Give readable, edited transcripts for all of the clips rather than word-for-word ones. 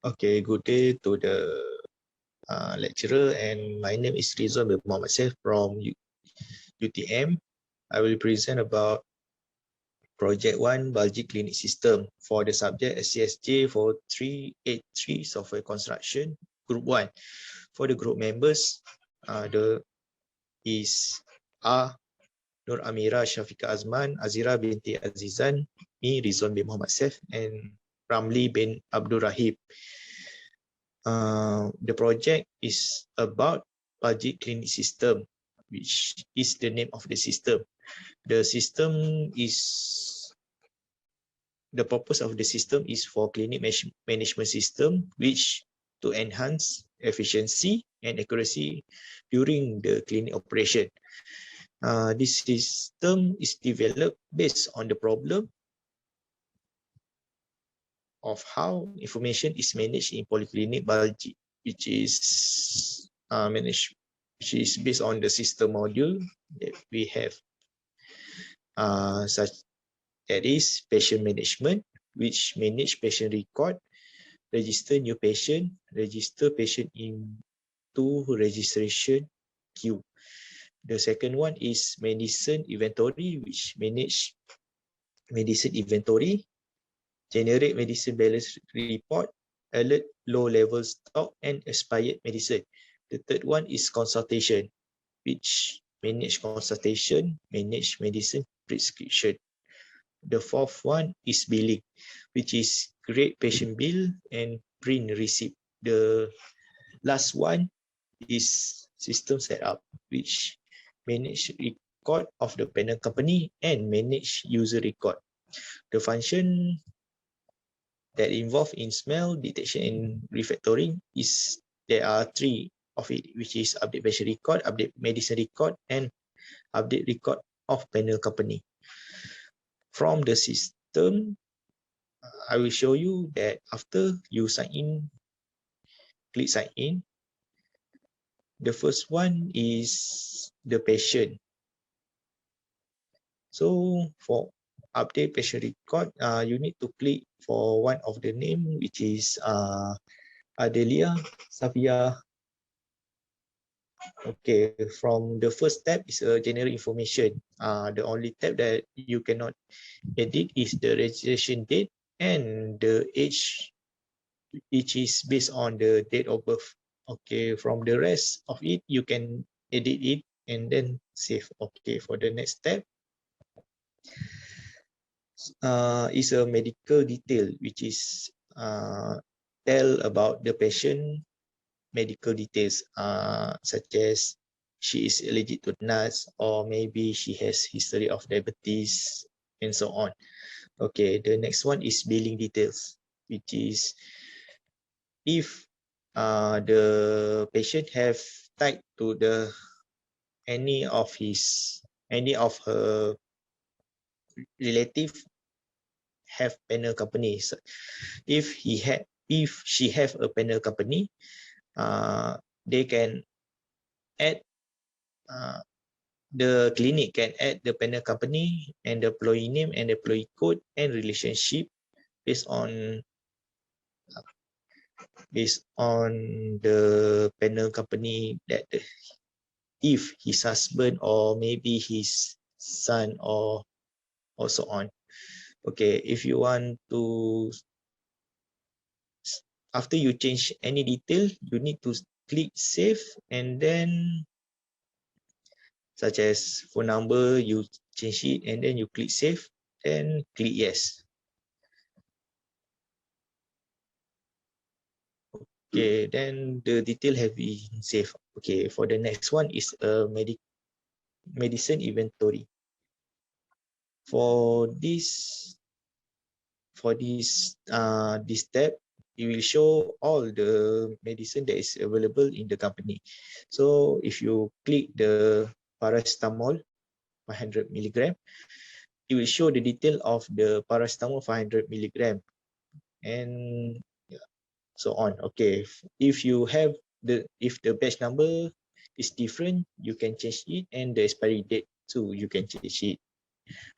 Okay, good day to the lecturer, and my name is Ridzuan bin Mohamed Seth from UTM. I will present about Project 1 Bulgy Clinic System for the subject SCSJ 4383 Software Construction Group 1. For the group members, is Nur Amira, Shafiqah Azman, Azira binti Azizan, me Ridzuan bin Mohamed Seth, and Ramli bin Abdul Rahim. The project is about budget clinic system, which is the name of the system. The purpose of the system is for clinic management system, which to enhance efficiency and accuracy during the clinic operation. This system is developed based on the problem of how information is managed in polyclinic biology, which is based on the system module that we have, such that is patient management, which manage patient record, register new patient, register patient into registration queue. The second one is medicine inventory, which manage medicine inventory, generate medicine balance report, alert low level stock and expired medicine. The third one is consultation, which manage consultation, manage medicine prescription. The fourth one is billing, which is create patient bill and print receipt. The last one is system setup, which manage record of the panel company and manage user record. The function that involve in smell detection and refactoring there are three of it, which is update patient record, update medicine record, and update record of panel company. From the system, I will show you that after you sign in, click sign in. The first one is the patient. So for update patient record, you need to click for one of the name, which is Adelia Safia. Okay, from the first tab is a general information. The only tab that you cannot edit is the registration date and the age, which is based on the date of birth. Okay, from the rest of it, you can edit it and then save. Okay, for the next step, is a medical detail, which is tell about the patient medical details, such as she is allergic to nuts, or maybe she has history of diabetes, and so on. Okay, the next one is billing details, which is if the patient have tied to any of her relative have panel companies. If she have a panel company, they can add the clinic can add the panel company and the employee name and the employee code and relationship based on the panel company, that if his husband or maybe his son or so on. Okay, if you want to, after you change any detail, you need to click save, and then such as phone number, you change it and then you click save and click yes. Okay, then the detail have been saved. Okay, for the next one is a medicine inventory. For this tab, it will show all the medicine that is available in the company. So if you click the paracetamol 500 milligram, it will show the detail of the paracetamol 500 milligram and so on. Okay, if the batch number is different, you can change it, and the expiry date too, you can change it.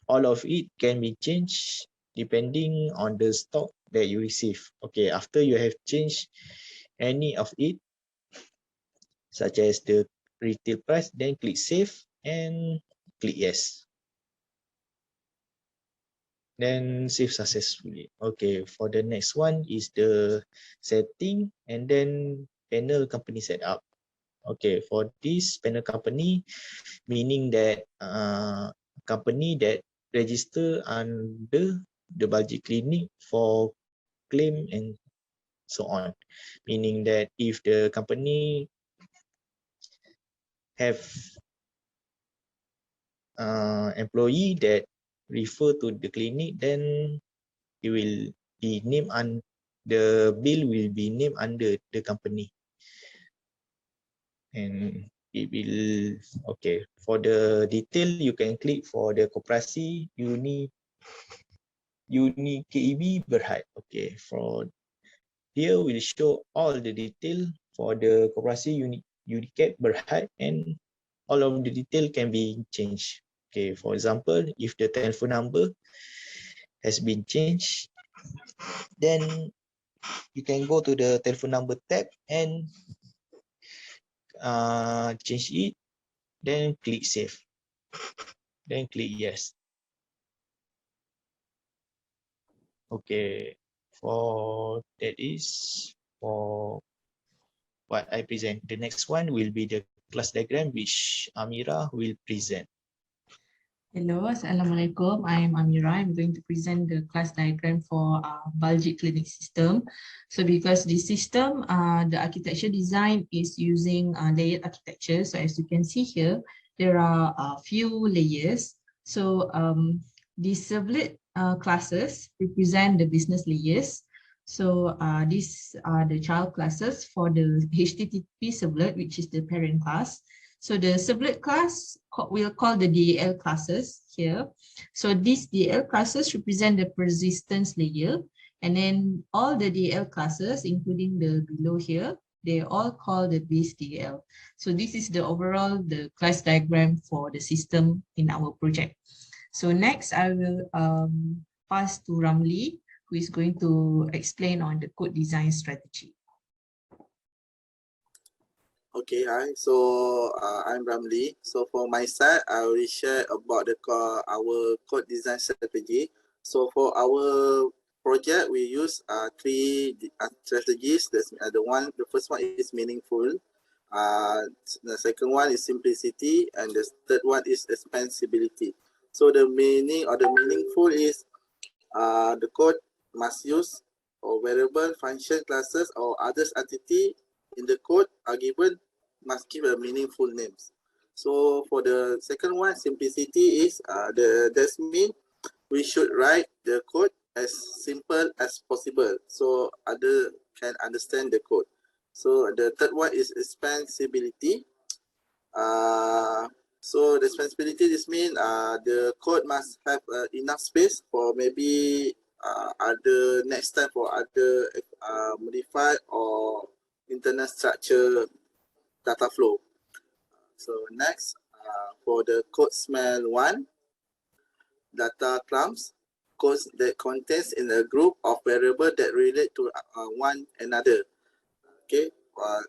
All of it can be changed depending on the stock that you receive. Okay, after you have changed any of it, such as the retail price, then click save and click yes. Then save successfully. Okay, for the next one is the setting and then panel company setup. Okay, for this panel company, meaning that company that register under the budget clinic for claim and so on. Meaning that if the company have employee that refer to the clinic, then it will be named and the bill will be named under the company. And it will, okay, for the detail you can click for the koperasi uni KEB Berhad. Okay, for here will show all the detail for the koperasi Unicat Berhad, and all of the detail can be changed. Okay, for example, if the telephone number has been changed, then you can go to the telephone number tab and change it, then click save, then click yes. Okay, for that is for what I present. The next one will be the class diagram which Amira will present. Hello, Assalamualaikum. I'm Amira. I'm going to present the class diagram for Baltic clinic system. So because this system, the architecture design is using layered architecture. So as you can see here, there are a few layers. So these servlet classes represent the business layers. So these are the child classes for the HTTP servlet, which is the parent class. So the servlet class we'll call the DAL classes here. So these DAL classes represent the persistence layer, and then all the DAL classes, including the below here, they all call the base DAL. So this is the overall the class diagram for the system in our project. So next I will pass to Ramli, who is going to explain on the code design strategy. Okay, hi. So I'm Ramli. So for my side, I will share about our code design strategy. So for our project, we use three strategies. That's the first one is meaningful. The second one is simplicity, and the third one is expansibility. So the meaning or the meaningful is the code must use or variable function classes or others entity in the code are given must give a meaningful names. So for the second one, simplicity is that's mean we should write the code as simple as possible so other can understand the code. So the third one is expansibility. So the expansibility this mean the code must have enough space for maybe other next time for other modify or internal structure data flow. So next, for the code smell one, data clumps, codes that contains in a group of variables that relate to one another. Okay,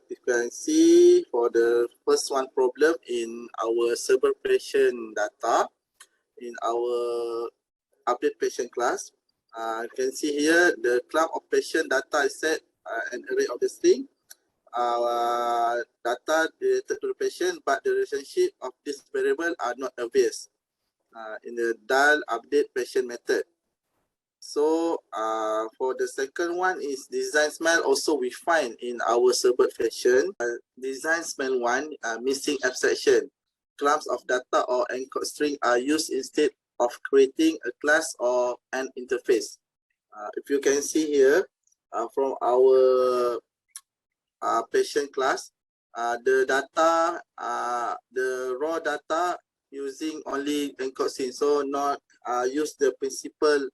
you can see for the first one problem in our server patient data, in our update patient class. You can see here the clump of patient data is set an array of the string. Data related to the patient, but the relationship of this variable are not obvious in the dial update patient method. So for the second one is design smell. Also we find in our server fashion design smell one missing abstraction. Clumps of data or encode string are used instead of creating a class or an interface. If you can see here from our patient class, the data, the raw data using only encode string, so not use the principal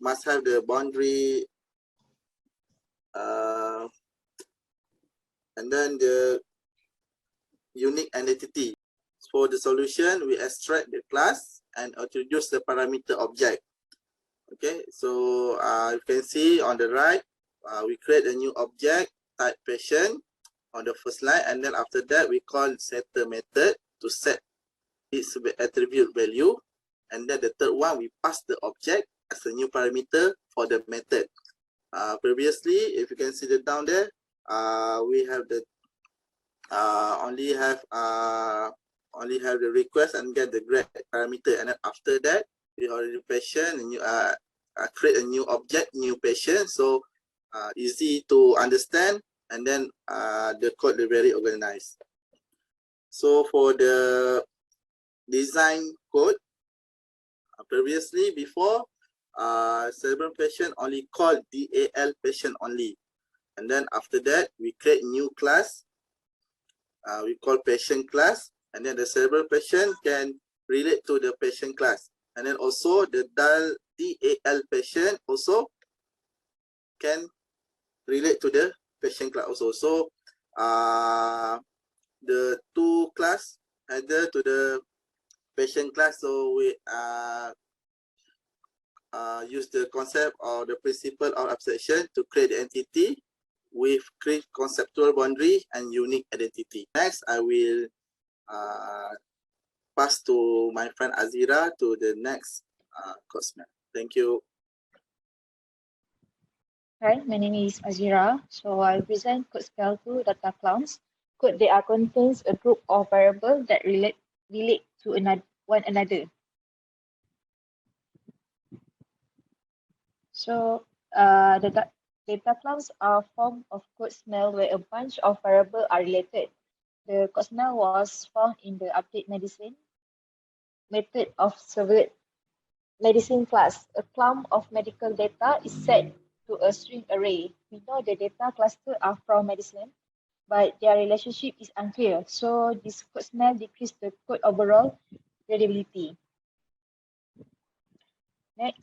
must have the boundary and then the unique identity. For the solution, we extract the class and introduce the parameter object. Okay, so you can see on the right, we create a new object type patient on the first line, and then after that we call setter method to set its attribute value, and then the third one we pass the object as a new parameter for the method. Previously, if you can see the down there, we have the only have the request and get the grade parameter, and then after that we already patient and you create a new object, new patient, so easy to understand, and then the code is very organized. So for the design code, previously before cerebral patient only called DAL patient only, and then after that we create new class, we call patient class, and then the cerebral patient can relate to the patient class, and then also the DAL patient also can relate to the patient class also. So the two class added to the patient class, so we use the concept or the principle of abstraction to create the entity with create conceptual boundary and unique identity. Next, I will pass to my friend Azira to the next course. Thank you. Hi, my name is Azira. So I present code scale to data clowns. Code data contains a group of variables that relate to one another. So the data clowns are a form of code smell where a bunch of variables are related. The code smell was found in the update medicine method of servlet medicine class. A clump of medical data is set to a string array. We know the data cluster are from medicine, but their relationship is unclear. So this code smell decreases the code overall readability. Next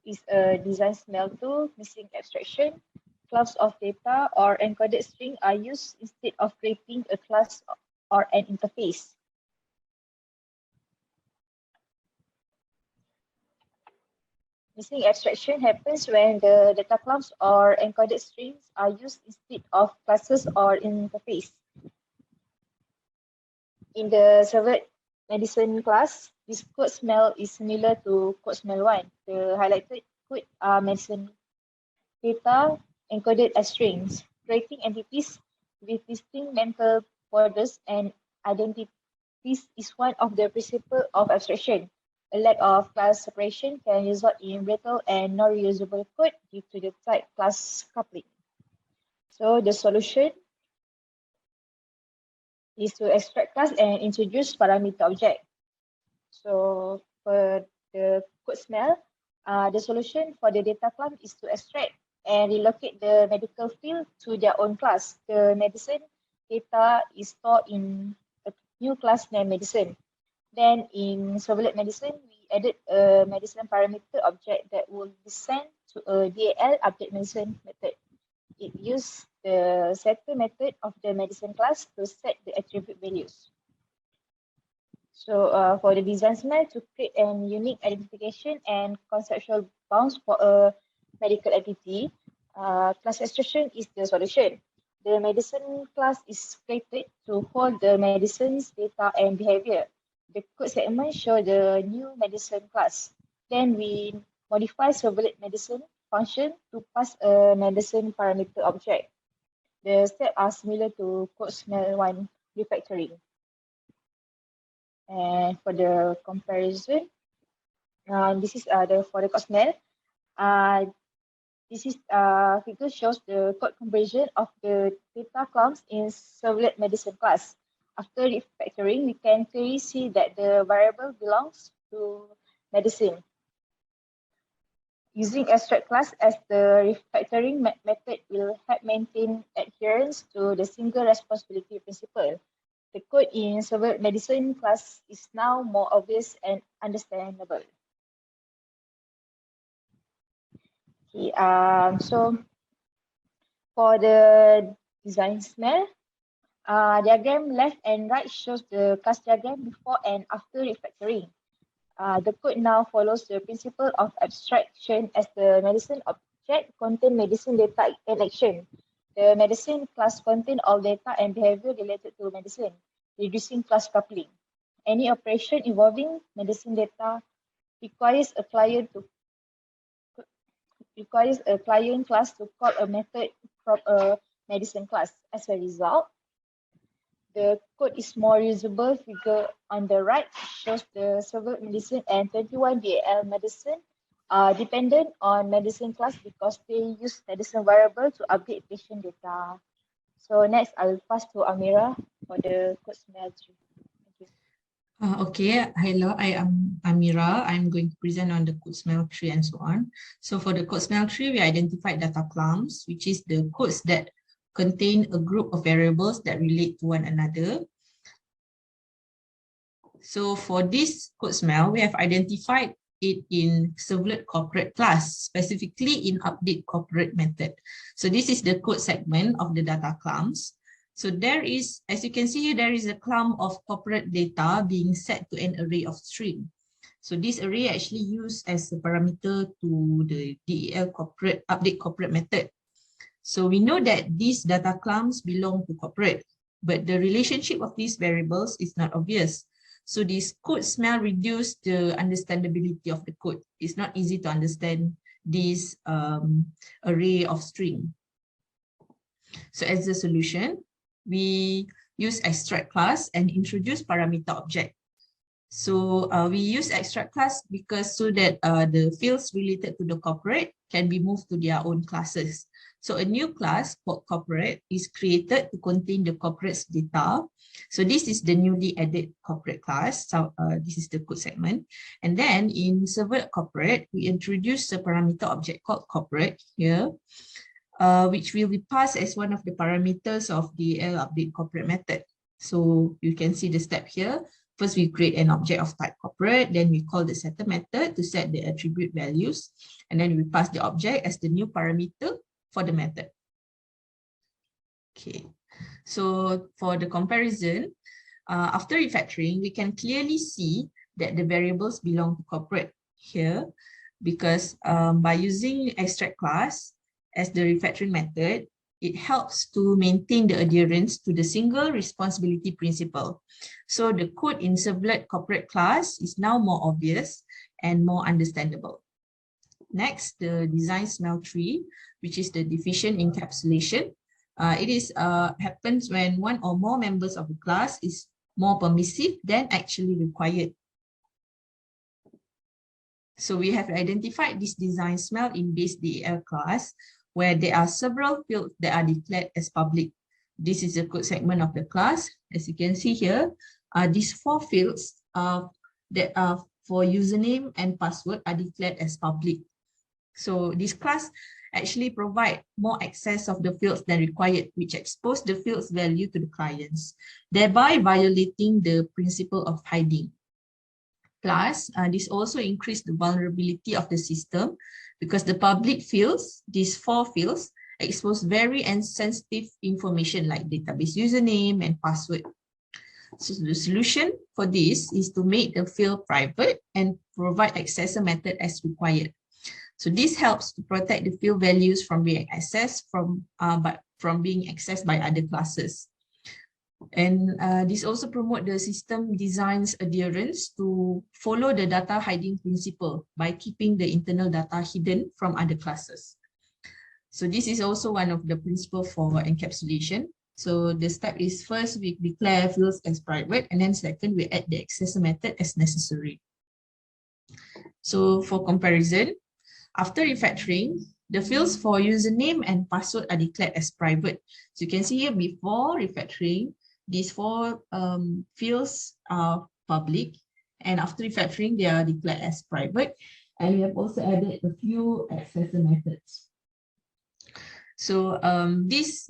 is a design smell tool, missing abstraction. Clumps of data or encoded string are used instead of creating a class or an interface. Missing abstraction happens when the data clumps or encoded strings are used instead of classes or interface. In the servlet medicine class, this code smell is similar to code smell 1. The highlighted code are medicine data encoded as strings. Creating entities with distinct mental borders and identities is one of the principles of abstraction. A lack of class separation can result in brittle and non-reusable code due to the type class coupling. So the solution is to extract class and introduce parameter object. So for the code smell, the solution for the data clump is to extract and relocate the medical field to their own class. The medicine data is stored in a new class named medicine. Then in servlet medicine, we added a medicine parameter object that will be sent to a DAL update medicine method. It uses the setter method of the medicine class to set the attribute values. So for the design smell, to create a unique identification and conceptual bounds for a medical entity, class abstraction is the solution. The medicine class is created to hold the medicine's data and behavior. The code segment shows the new medicine class. Then we modify servlet medicine function to pass a medicine parameter object. The steps are similar to code smell 1 refactoring. And for the comparison, this is for the code smell. This is figure shows the code conversion of the data clumps in servlet medicine class. After refactoring, we can clearly see that the variable belongs to medicine. Using abstract class as the refactoring method will help maintain adherence to the single responsibility principle. The code in servlet medicine class is now more obvious and understandable. Okay, so for the design smell, diagram left and right shows the class diagram before and after refactoring. The code now follows the principle of abstraction as the medicine object contain medicine data and action. The medicine class contain all data and behavior related to medicine, reducing class coupling. Any operation involving medicine data requires a client class to call a method from a medicine class. As a result, the code is more usable. Figure on the right shows the several medicine and 21 DAL medicine are dependent on medicine class because they use medicine variable to update patient data. So next, I will pass to Amira for the code smell tree. Thank you. Okay, hello, I am Amira. I'm going to present on the code smell tree and so on. So for the code smell tree, we identified data clumps, which is the codes that contain a group of variables that relate to one another. So for this code smell, we have identified it in servlet corporate class, specifically in update corporate method. So this is the code segment of the data clumps. So there is, as you can see here, there is a clump of corporate data being set to an array of string. So this array actually used as a parameter to the DEL corporate update corporate method. So we know that these data clumps belong to corporate, but the relationship of these variables is not obvious. So this code smell reduce the understandability of the code. It's not easy to understand this array of string. So as a solution, we use extract class and introduce parameter object. So we use extract class because so that the fields related to the corporate can be moved to their own classes. So a new class called corporate is created to contain the corporate's data. So this is the newly added corporate class. So this is the code segment. And then in servlet corporate, we introduce a parameter object called corporate here, which will be passed as one of the parameters of the update corporate method. So you can see the step here. First, we create an object of type corporate, then we call the setter method to set the attribute values, and then we pass the object as the new parameter for the method. Okay, so for the comparison, after refactoring, we can clearly see that the variables belong to corporate here because by using extract class as the refactoring method, it helps to maintain the adherence to the single responsibility principle. So the code in servlet corporate class is now more obvious and more understandable. Next, the design smell tree, which is the deficient encapsulation. It is happens when one or more members of the class is more permissive than actually required. So we have identified this design smell in base DAL class, where there are several fields that are declared as public. This is a code segment of the class. As you can see here, these 4 fields that are for username and password are declared as public. So this class actually provide more access of the fields than required, which expose the fields value to the clients, thereby violating the principle of hiding. Plus, this also increased the vulnerability of the system because the public fields, these 4 fields, expose very sensitive information like database username and password. So the solution for this is to make the field private and provide accessor method as required. So this helps to protect the field values from being accessed from being accessed by other classes. And this also promotes the system design's adherence to follow the data hiding principle by keeping the internal data hidden from other classes. So this is also one of the principles for encapsulation. So the step is first we declare fields as private, and then second we add the accessor method as necessary. So for comparison, after refactoring, the fields for username and password are declared as private. So you can see here before refactoring, these 4 fields are public, and after refactoring, they are declared as private. And we have also added a few accessor methods. So this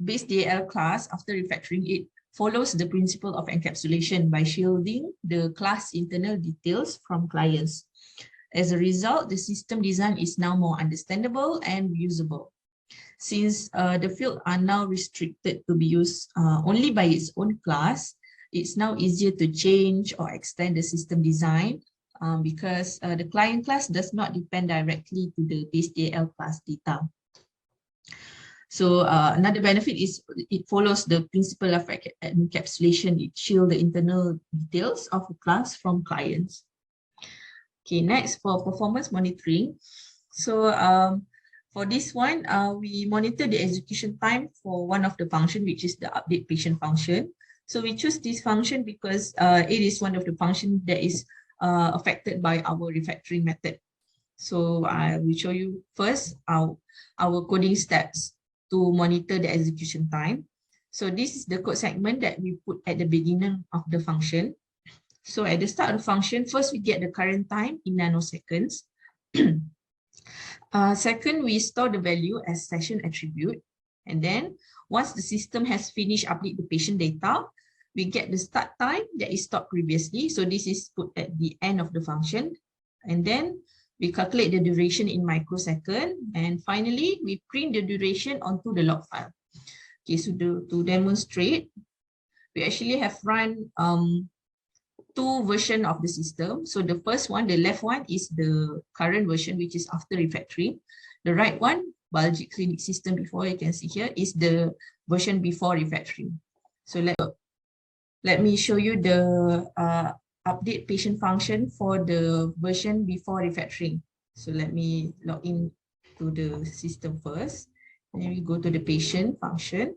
base DAL class, after refactoring, it follows the principle of encapsulation by shielding the class internal details from clients. As a result, the system design is now more understandable and usable. Since the fields are now restricted to be used only by its own class, it's now easier to change or extend the system design because the client class does not depend directly to the base.dal class data. So another benefit is it follows the principle of encapsulation. It shields the internal details of a class from clients. Okay, next for performance monitoring. So for this one, we monitor the execution time for one of the function, which is the update patient function. So we choose this function because it is one of the functions that is affected by our refactoring method. So I will show you first our coding steps to monitor the execution time. So this is the code segment that we put at the beginning of the function. So at the start of the function, first we get the current time in nanoseconds. Second, we store the value as session attribute. And then once the system has finished update the patient data, we get the start time that is stored previously. So this is put at the end of the function. And then we calculate the duration in microsecond. And finally, we print the duration onto the log file. Okay, so to demonstrate, we actually have run two versions of the system. So the first one, the left one is the current version, which is after refactoring. The right one, Baljic clinic system before, you can see here, is the version before refactoring. So let me show you the update patient function for the version before refactoring. So let me log in to the system first. Then we go to the patient function.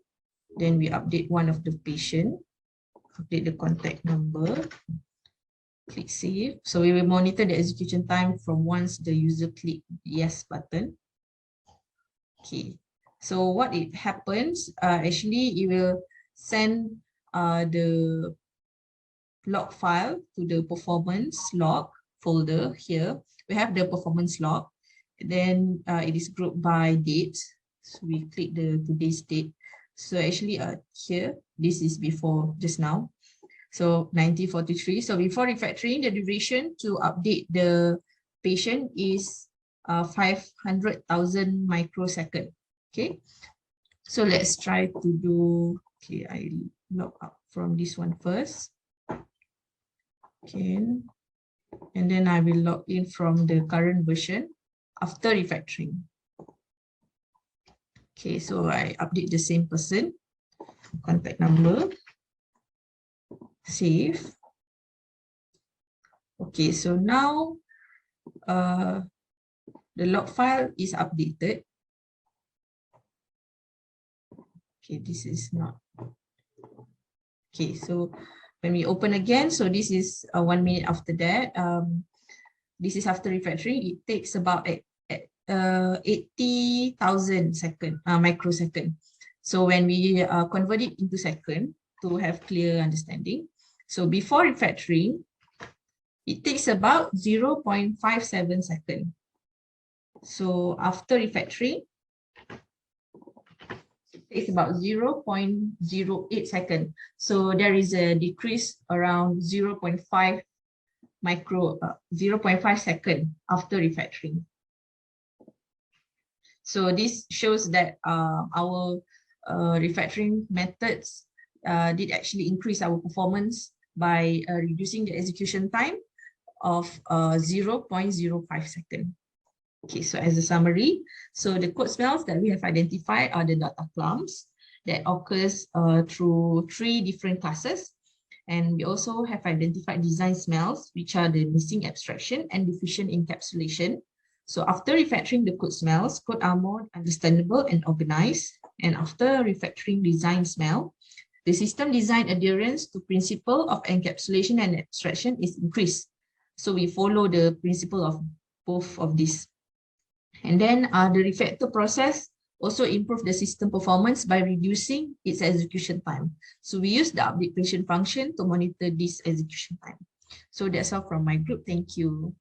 Then we update one of the patient, update the contact number. Click save. So we will monitor the execution time from once the user click yes button. Okay. So what it happens, actually it will send the log file to the performance log folder here. We have the performance log. Then it is grouped by date. So we click the today's date. So actually here, this is before just now. So 1943. So before refactoring, the duration to update the patient is 500,000 microsecond. Okay. So let's try to do, okay, I log out from this one first. Okay. And then I will log in from the current version after refactoring. Okay, so I update the same person, contact number, save. Okay, so now the log file is updated. Okay, this is not. Okay, so when we open again, so this is 1 minute after that. This is after refactoring. It takes about 80,000 microsecond. So when we convert it into second to have clear understanding. So before refactoring, it takes about 0.57 seconds. So after refactoring, it takes about 0.08 seconds. So there is a decrease around 0.5 seconds after refactoring. So this shows that our refactoring methods did actually increase our performance by reducing the execution time of 0.05 seconds. Okay, so as a summary, so the code smells that we have identified are the data clumps that occurs through 3 different classes. And we also have identified design smells, which are the missing abstraction and deficient encapsulation. So after refactoring the code smells, code are more understandable and organized. And after refactoring design smell, the system design adherence to principle of encapsulation and abstraction is increased. So we follow the principle of both of these. And then the refactor process also improve the system performance by reducing its execution time. So we use the update patient function to monitor this execution time. So that's all from my group. Thank you.